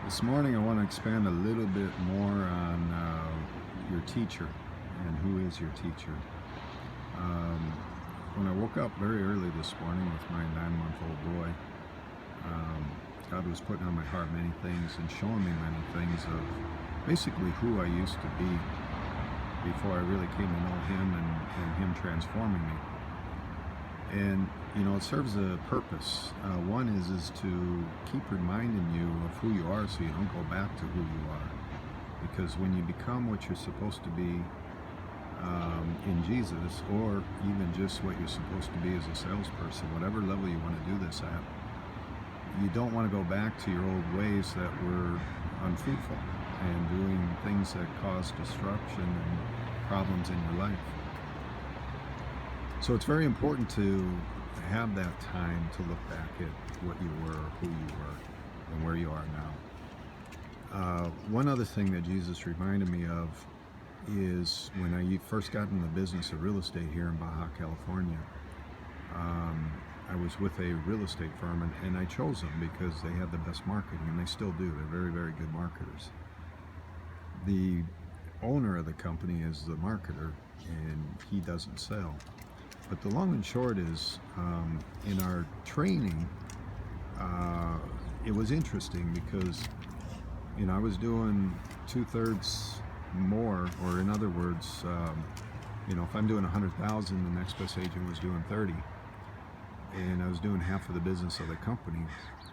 This morning I want to expand a little bit more on your teacher and who is your teacher. Um, when I woke up very early this morning with my 9-month-old boy, God was putting on my heart many things and showing me many things of basically who I used to be before I really came to know Him and Him transforming me. And it serves a purpose. One is to keep reminding you of who you are, so you don't go back to who you are. Because when you become what you're supposed to be in Jesus, or even just what you're supposed to be as a salesperson, whatever level you want to do this at, you don't want to go back to your old ways that were unfruitful and doing things that cause destruction and problems in your life. So it's very important to have that time to look back at what you were, who you were, and where you are now. One other thing that Jesus reminded me of is when I first got in the business of real estate here in Baja, California. I was with a real estate firm, and I chose them because they had the best marketing, and they still do. They're very, very good marketers. The owner of the company is the marketer, and he doesn't sell. But the long and short is, in our training, it was interesting because, I was doing 2/3 more, or in other words, if I'm doing 100,000, the next best agent was doing 30, and I was doing half of the business of the company.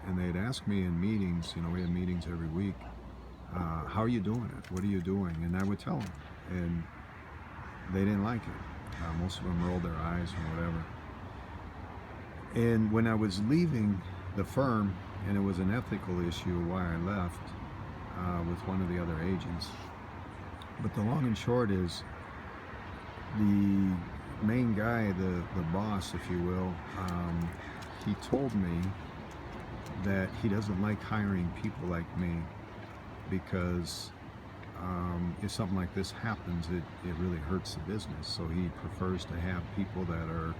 And they'd ask me in meetings, we had meetings every week, how are you doing it? What are you doing? And I would tell them, and they didn't like it. Most of them rolled their eyes or whatever. And when I was leaving the firm, and it was an ethical issue why I left with one of the other agents. But the long and short is, the main guy, the boss, if you will, he told me that he doesn't like hiring people like me because if something like this happens, it really hurts the business. So he prefers to have people that are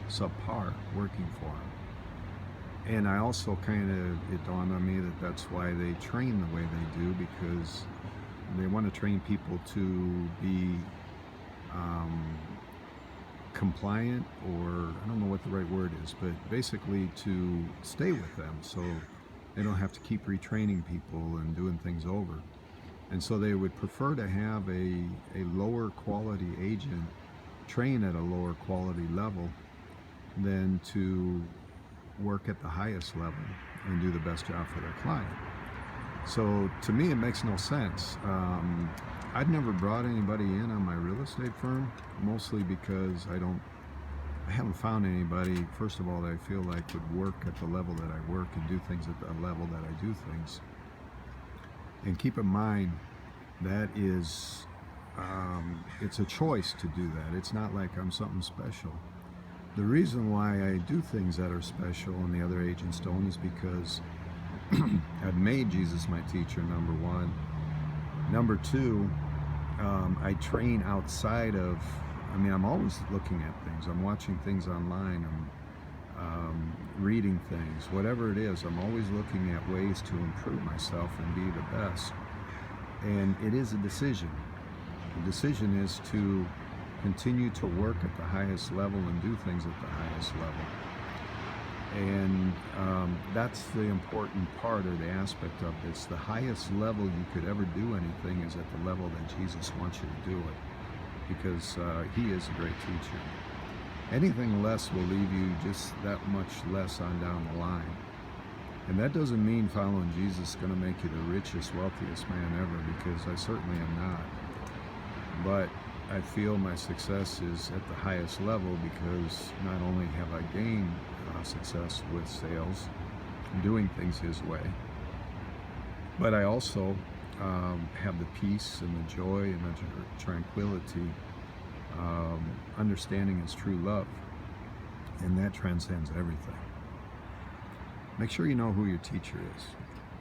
subpar working for him. And I also it dawned on me that that's why they train the way they do, because they want to train people to be compliant, or I don't know what the right word is, but basically to stay with them so they don't have to keep retraining people and doing things over. And so they would prefer to have a lower quality agent train at a lower quality level than to work at the highest level and do the best job for their client. So to me, it makes no sense. I've never brought anybody in on my real estate firm, mostly because I haven't found anybody, first of all, that I feel like would work at the level that I work and do things at the level that I do things. And keep in mind, that is, it's a choice to do that. It's not like I'm something special. The reason why I do things that are special and the other agents don't is because I've made Jesus my teacher, number one. Number two, I train outside of, I'm always looking at things. I'm watching things online. I'm reading things. Whatever it is, I'm always looking at ways to improve myself and be the best. And it is a decision. The decision is to continue to work at the highest level and do things at the highest level. And that's the important part, or the aspect of this. The highest level you could ever do anything is at the level that Jesus wants you to do it, because He is a great teacher. Anything less will leave you just that much less on down the line. And that doesn't mean following Jesus is going to make you the richest, wealthiest man ever, because I certainly am not. But I feel my success is at the highest level because not only have I gained success with sales, doing things His way, but I also have the peace and the joy and the tranquility, understanding His true love, and that transcends everything. Make sure you know who your teacher is.